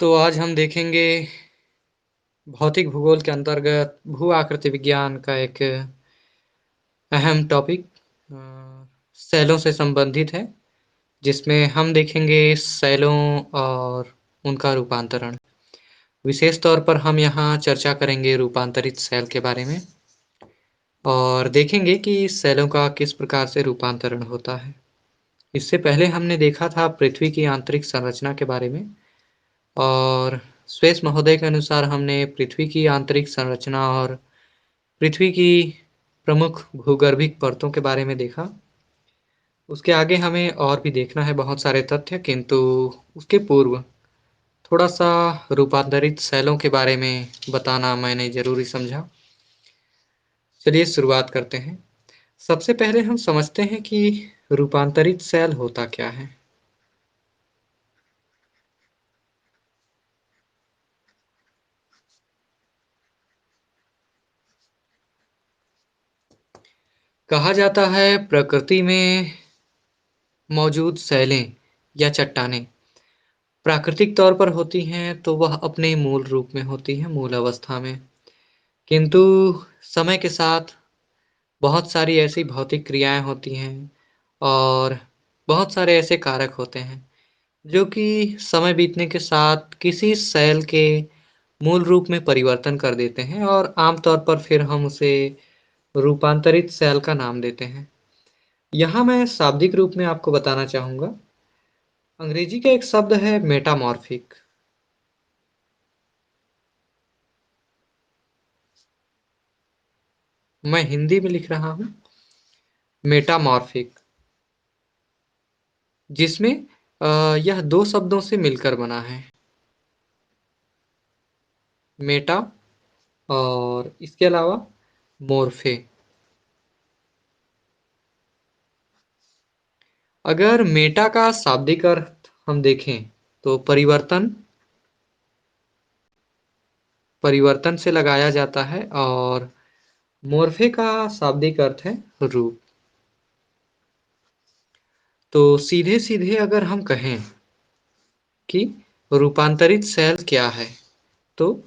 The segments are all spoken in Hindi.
तो आज हम देखेंगे भौतिक भूगोल के अंतर्गत भू आकृति विज्ञान का एक अहम टॉपिक सेलों से संबंधित है, जिसमें हम देखेंगे सेलों और उनका रूपांतरण। विशेष तौर पर हम यहाँ चर्चा करेंगे रूपांतरित सेल के बारे में और देखेंगे कि सेलों का किस प्रकार से रूपांतरण होता है। इससे पहले हमने देखा था पृथ्वी की आंतरिक संरचना के बारे में और स्वेस महोदय के अनुसार हमने पृथ्वी की आंतरिक संरचना और पृथ्वी की प्रमुख भूगर्भिक परतों के बारे में देखा। उसके आगे हमें और भी देखना है बहुत सारे तथ्य, किंतु उसके पूर्व थोड़ा-सा रूपांतरित सेलों के बारे में बताना मैंने ज़रूरी समझा। चलिए शुरुआत करते हैं। सबसे पहले हम समझते हैं कि रूपांतरित सेल होता क्या है? कहा जाता है प्रकृति में मौजूद सेलें या चट्टानें प्राकृतिक तौर पर होती हैं तो वह अपने मूल रूप में होती हैं, मूल अवस्था में। किंतु समय के साथ बहुत सारी ऐसी भौतिक क्रियाएँ होती हैं और बहुत सारे ऐसे कारक होते हैं, जो कि समय बीतने के साथ किसी सेल के मूल रूप में परिवर्तन कर देते हैं और आम तौर पर फिर हम उसे रूपांतरित सेल का नाम देते हैं। यहाँ मैं शाब्दिक रूप में आपको बताना चाहूँगा, अंग्रेजी का एक शब्द है मेटामॉर्फिक। मैं हिंदी में लिख रहा हूँ मेटामॉर्फिक, जिसमें यह 2 शब्दों से मिलकर बना है, मेटा और इसके अलावा मोर्फे। अगर मेटा का शाब्दिक अर्थ हम देखें तो परिवर्तन से लगाया जाता है और मोर्फे का शाब्दिक अर्थ है रूप। तो सीधे-सीधे अगर हम कहें कि रूपांतरित सेल क्या है, तो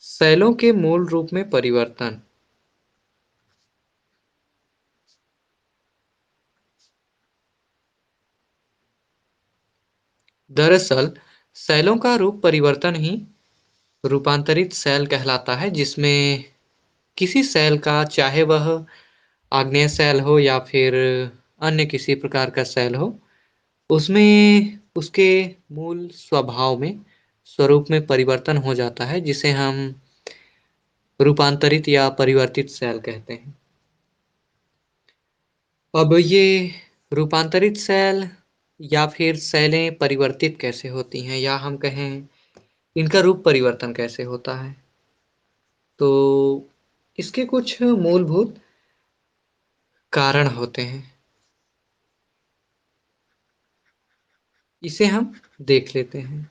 सेलों के मूल रूप में परिवर्तन। दरअसल सेलों का रूप परिवर्तन ही रूपांतरित सेल कहलाता है, जिसमें किसी सेल का, चाहे वह आग्नेय सेल हो या फिर अन्य किसी प्रकार का सेल हो, उसमें उसके मूल स्वभाव में, स्वरूप में परिवर्तन हो जाता है, जिसे हम रूपांतरित या परिवर्तित सेल कहते हैं। अब ये रूपांतरित सेल या फिर सेलें परिवर्तित कैसे होती हैं, या हम कहें इनका रूप परिवर्तन कैसे होता है? तो इसके कुछ मूलभूत कारण होते हैं। इसे हम देख लेते हैं।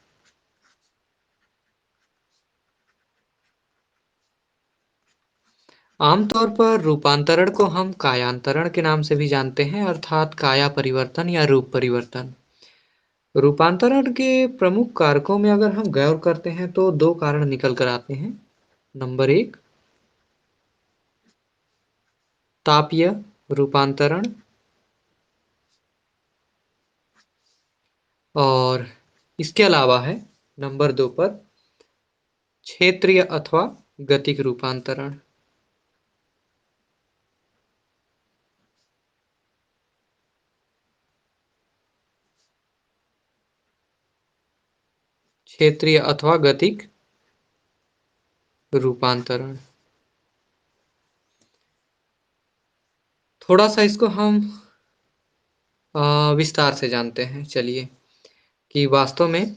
आमतौर पर रूपांतरण को हम कायांतरण के नाम से भी जानते हैं, अर्थात काया परिवर्तन या रूप परिवर्तन। रूपांतरण के प्रमुख कारकों में अगर हम गौर करते हैं तो 2 कारण निकल कर आते हैं। नंबर 1 तापीय रूपांतरण और इसके अलावा है नंबर 2 पर क्षेत्रीय अथवा गतिक रूपांतरण। क्षेत्रीय अथवा गतिक रूपांतरण। थोड़ा-सा इसको हम विस्तार से जानते हैं, चलिए, कि वास्तव में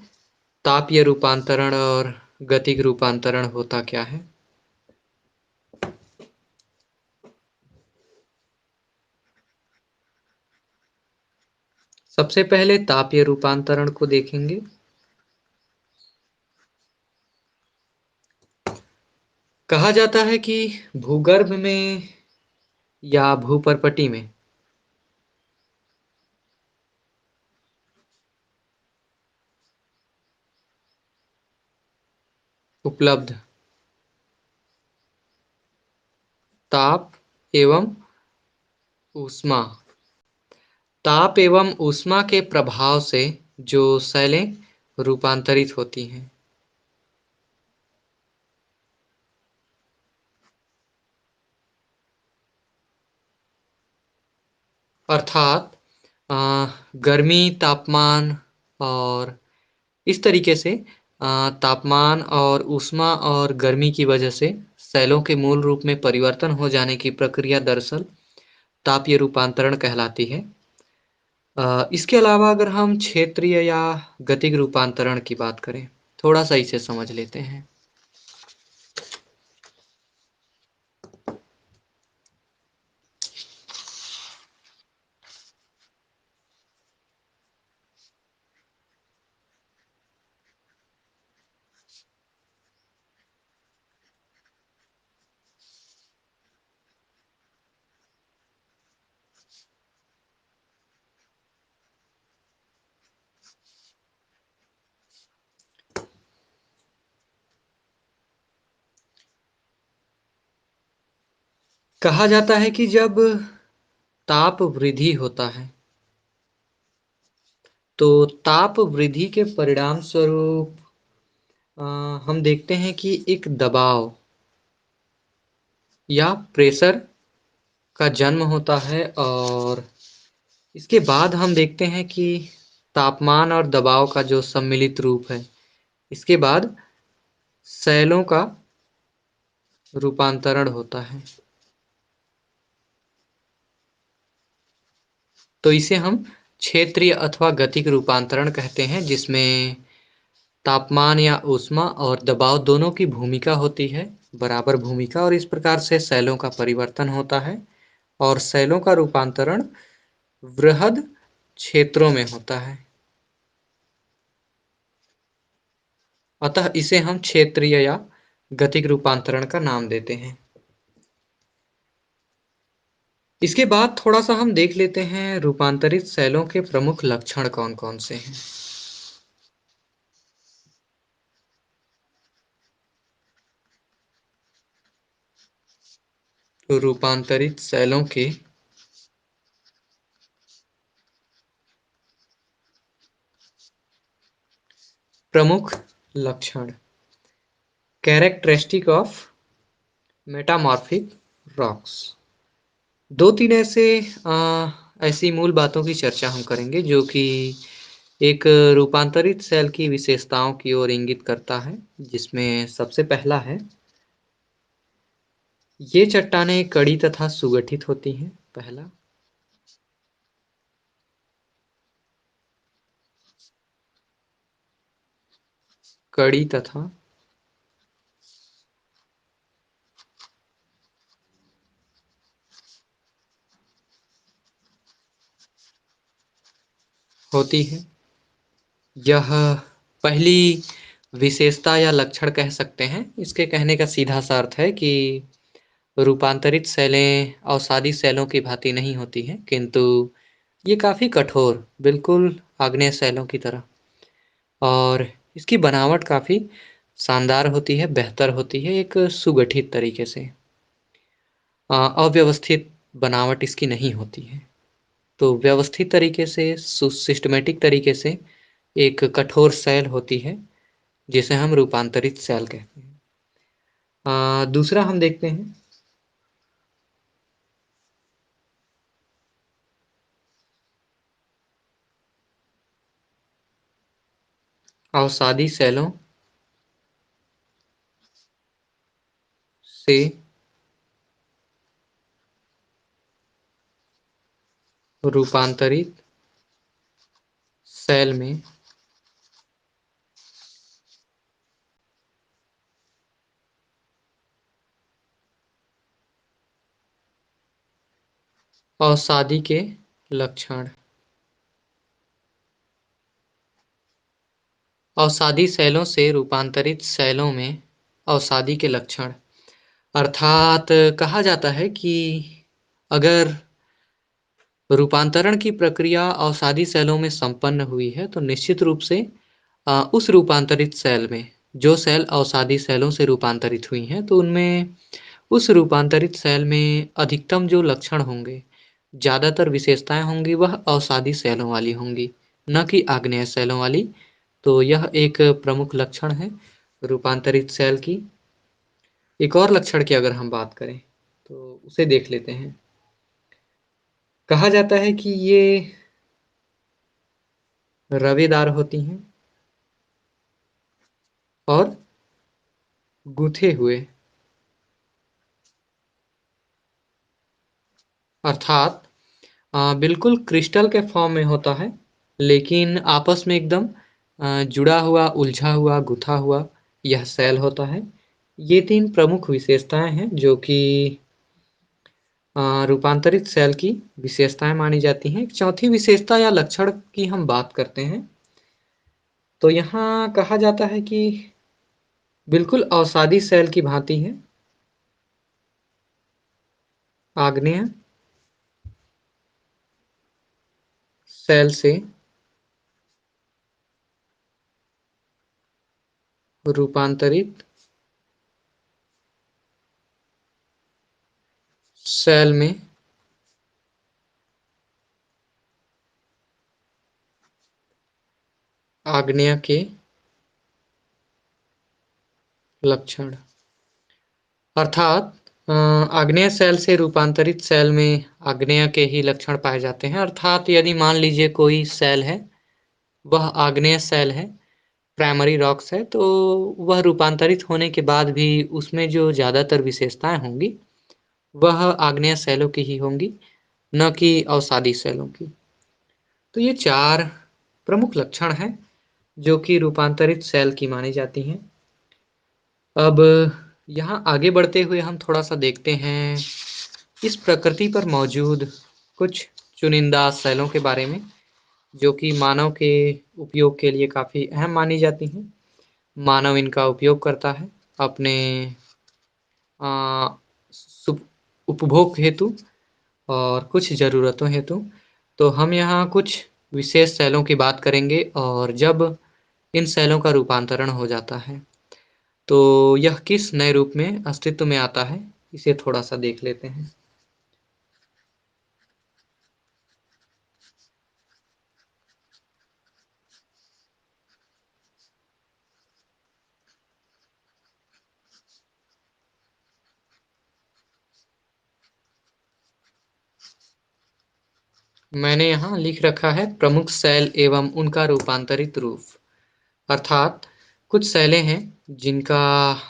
तापीय रूपांतरण और गतिक रूपांतरण होता क्या है? सबसे पहले तापीय रूपांतरण को देखेंगे। कहा जाता है कि भूगर्भ में या भूपर्पटी में उपलब्ध ताप एवं ऊष्मा। ताप एवं ऊष्मा के प्रभाव से जो सेलें रूपांतरित होती हैं। अर्थात अ, गर्मी, तापमान और इस तरीके से तापमान और ऊष्मा और गर्मी की वजह से सेलों के मूल रूप में परिवर्तन हो जाने की प्रक्रिया दरअसल तापीय रूपांतरण कहलाती है। इसके अलावा अगर हम क्षेत्रीय या गतिज रूपांतरण की बात करें, थोड़ा-सा इसे समझ लेते हैं। कहा जाता है कि जब ताप वृद्धि होता है, तो ताप वृद्धि के परिणाम स्वरूप अ, हम देखते हैं कि एक दबाव या प्रेशर का जन्म होता है और इसके बाद हम देखते हैं कि तापमान और दबाव का जो सम्मिलित रूप है, इसके बाद सेलों का रूपांतरण होता है। तो इसे हम क्षेत्रीय अथवा गतिज रूपांतरण कहते हैं, जिसमें तापमान या ऊष्मा और दबाव दोनों की भूमिका होती है, बराबर भूमिका, और इस प्रकार से सेलों का परिवर्तन होता है और सेलों का रूपांतरण वृहद क्षेत्रों में होता है। अतः इसे हम क्षेत्रीय या गतिज रूपांतरण का नाम देते हैं। इसके बाद थोड़ा-सा हम देख लेते हैं रूपांतरित सेलों के प्रमुख लक्षण कौन-कौन से हैं। तो रूपांतरित सेलों के प्रमुख लक्षण। Characteristic of metamorphic rocks. 2-3 ऐसी मूल बातों की चर्चा हम करेंगे जो कि एक रूपांतरित सेल की विशेषताओं की ओर इंगित करता है, जिसमें सबसे पहला है, ये चट्टानें कड़ी तथा सुगठित होती हैं। पहला, कड़ी तथा होती है। यह पहली विशेषता या लक्षण कह सकते हैं। इसके कहने का सीधा-सा अर्थ है कि रूपांतरित सेलें अवसादी सेलों की भांति नहीं होती हैं, किंतु ये काफ़ी कठोर, बिल्कुल आग्नेय सेलों की तरह, और इसकी बनावट काफ़ी शानदार होती है, बेहतर होती है, एक सुगठित तरीके से। अव्यवस्थित बनावट इसकी नहीं होती है। तो व्यवस्थित तरीके से, सिस्टमैटिक तरीके से एक कठोर सेल होती है, जिसे हम रूपांतरित सेल कहते हैं। दूसरा हम देखते हैं अवसादी सेलों से रूपांतरित सेल में अवसादी के लक्षण। अवसादी सेलों से रूपांतरित सेलों में अवसादी के लक्षण, अर्थात कहा जाता है कि अगर रूपांतरण की प्रक्रिया अवसादी सेलों में संपन्न हुई है, तो निश्चित रूप से उस रूपांतरित सेल में जो सेल अवसादी सेलों से रूपांतरित हुई हैं, तो उनमें उस रूपांतरित सेल में अधिकतम जो लक्षण होंगे, ज़्यादातर विशेषताएँ होंगी, वह अवसादी सेलों वाली होंगी, न कि आग्नेय सेलों वाली। तो यह एक प्रमुख लक्षण है रूपांतरित सेल की। एक और लक्षण की अगर हम बात करें, तो उसे देख लेते हैं। कहा जाता है कि ये रवेदार होती हैं और गूथे हुए, अर्थात बिल्कुल क्रिस्टल के फॉर्म में होता है, लेकिन आपस में एकदम जुड़ा हुआ, उलझा हुआ, गुथा हुआ यह सेल होता है। ये 3 प्रमुख विशेषताएँ हैं जो कि रूपांतरित सेल की विशेषताएँ मानी जाती हैं। एक चौथी विशेषता या लक्षण की हम बात करते हैं, तो यहाँ कहा जाता है कि बिल्कुल अवसादी सेल की भांति है, आग्नेय सेल से रूपांतरित सेल में आग्नेय के लक्षण, अर्थात आग्नेय सेल से रूपांतरित सेल में आग्नेय के ही लक्षण पाए जाते हैं। अर्थात यदि मान लीजिए कोई सेल है, वह आग्नेय सेल है, प्राइमरी रॉक्स है, तो वह रूपांतरित होने के बाद भी उसमें जो ज़्यादातर विशेषताएं होंगी, वह आग्नेय सेलों की ही होंगी, न कि अवसादी सेलों की। तो ये 4 प्रमुख लक्षण हैं जो कि रूपांतरित सेल की मानी जाती हैं। अब यहाँ आगे बढ़ते हुए हम थोड़ा-सा देखते हैं इस प्रकृति पर मौजूद कुछ चुनिंदा सेलों के बारे में, जो कि मानव के उपयोग के लिए काफ़ी अहम मानी जाती हैं। मानव इनका उपयोग करता है अपने अ, सुप उपभोग हेतु और कुछ ज़रूरतों हेतु। तो हम यहाँ कुछ विशेष सेलों की बात करेंगे और जब इन सेलों का रूपांतरण हो जाता है, तो यह किस नए रूप में अस्तित्व में आता है, इसे थोड़ा-सा देख लेते हैं। मैंने यहाँ लिख रखा है प्रमुख सेल एवं उनका रूपांतरित रूप। अर्थात कुछ सेलें हैं जिनका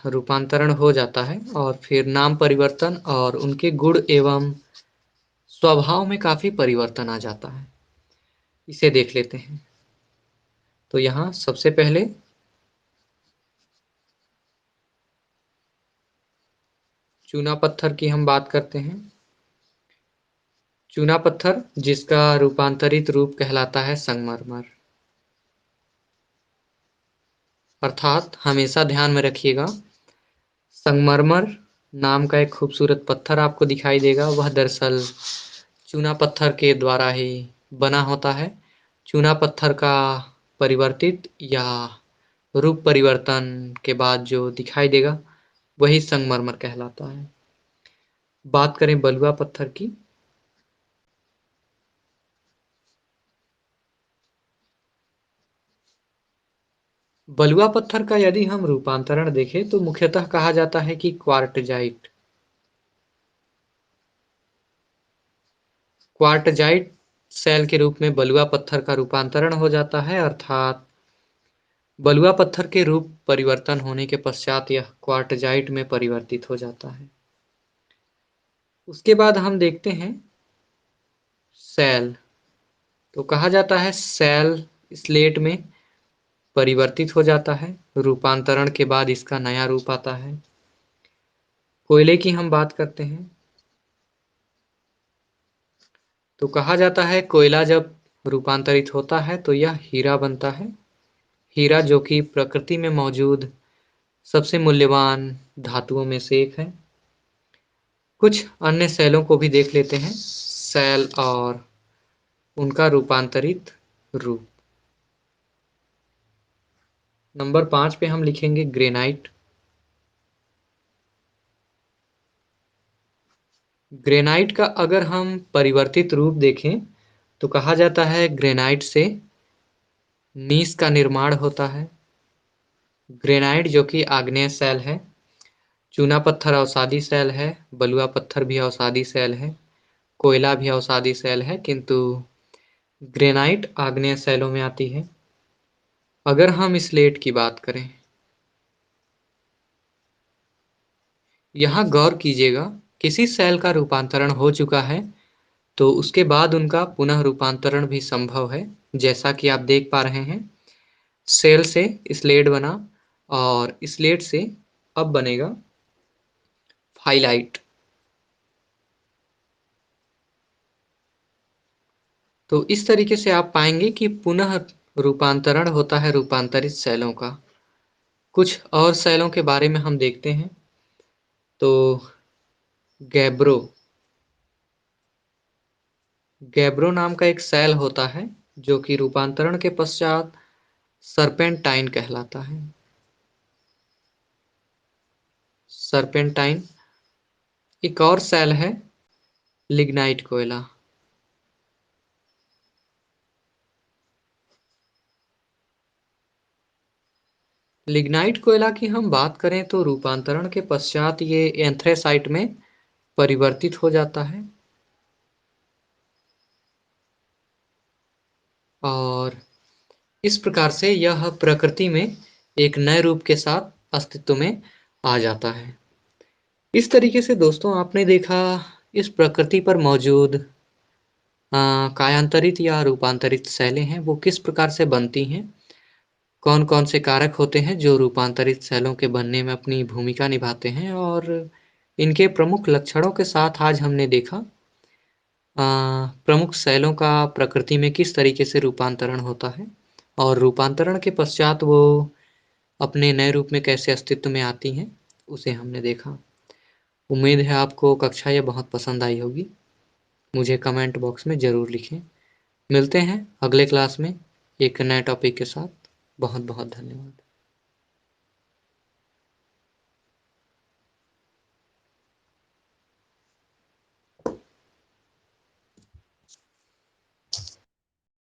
रूपांतरण हो जाता है और फिर नाम परिवर्तन और उनके गुण एवं स्वभाव में काफ़ी परिवर्तन आ जाता है। इसे देख लेते हैं। तो यहाँ सबसे पहले चूना पत्थर की हम बात करते हैं। चूना पत्थर जिसका रूपांतरित रूप कहलाता है संगमरमर। अर्थात हमेशा ध्यान में रखिएगा, संगमरमर नाम का एक खूबसूरत पत्थर आपको दिखाई देगा, वह दरअसल चूना पत्थर के द्वारा ही बना होता है। चूना पत्थर का परिवर्तित या रूप परिवर्तन के बाद जो दिखाई देगा, वही संगमरमर कहलाता है। बात करें बलुआ पत्थर की, बलुआ पत्थर का यदि हम रूपांतरण देखें तो मुख्यतः कहा जाता है कि क्वार्टजाइट, क्वार्टजाइट सेल के रूप में बलुआ पत्थर का रूपांतरण हो जाता है। अर्थात बलुआ पत्थर के रूप परिवर्तन होने के पश्चात यह क्वार्टजाइट में परिवर्तित हो जाता है। उसके बाद हम देखते हैं सेल, तो कहा जाता है सेल स्लेट में परिवर्तित हो जाता है, रूपांतरण के बाद इसका नया रूप आता है। कोयले की हम बात करते हैं, तो कहा जाता है कोयला जब रूपांतरित होता है तो यह हीरा बनता है। हीरा जो कि प्रकृति में मौजूद सबसे मूल्यवान धातुओं में से एक है। कुछ अन्य सेलों को भी देख लेते हैं, सेल और उनका रूपांतरित रूप। नंबर 5 पे हम लिखेंगे ग्रेनाइट। ग्रेनाइट का अगर हम परिवर्तित रूप देखें तो कहा जाता है ग्रेनाइट से नीस का निर्माण होता है। ग्रेनाइट जो कि आग्नेय शैल है। चूना पत्थर अवसादी शैल है, बलुआ पत्थर भी अवसादी शैल है, कोयला भी अवसादी शैल है, किंतु ग्रेनाइट आग्नेय शैलों में आती है। अगर हम स्लेट की बात करें, यहाँ गौर कीजिएगा, किसी शैल का रूपांतरण हो चुका है तो उसके बाद उनका पुनः रूपांतरण भी संभव है। जैसा कि आप देख पा रहे हैं, सेल से स्लेट बना और स्लेट से अब बनेगा फाइलाइट। तो इस तरीके से आप पाएंगे कि पुनः रूपांतरण होता है रूपांतरित शैलों का। कुछ और शैलों के बारे में हम देखते हैं। तो गैब्रो गैब्रो नाम का एक शैल होता है जो कि रूपांतरण के पश्चात सर्पेंटाइन कहलाता है। सर्पेंटाइन। एक और शैल है लिग्नाइट कोयला। लिग्नाइट कोयला की हम बात करें तो रूपांतरण के पश्चात ये एंथ्रेसाइट में परिवर्तित हो जाता है और इस प्रकार से यह प्रकृति में एक नए रूप के साथ अस्तित्व में आ जाता है। इस तरीके से दोस्तों आपने देखा इस प्रकृति पर मौजूद कायांतरित या रूपांतरित शैलें हैं वो किस प्रकार से बनती हैं, कौन कौन से कारक होते हैं जो रूपांतरित शैलों के बनने में अपनी भूमिका निभाते हैं, और इनके प्रमुख लक्षणों के साथ आज हमने देखा प्रमुख शैलों का प्रकृति में किस तरीके से रूपांतरण होता है और रूपांतरण के पश्चात वो अपने नए रूप में कैसे अस्तित्व में आती हैं, उसे हमने देखा। उम्मीद है आपको कक्षा ये बहुत पसंद आई होगी। मुझे कमेंट बॉक्स में ज़रूर लिखें। मिलते हैं अगले क्लास में एक नए टॉपिक के साथ। बहुत बहुत धन्यवाद।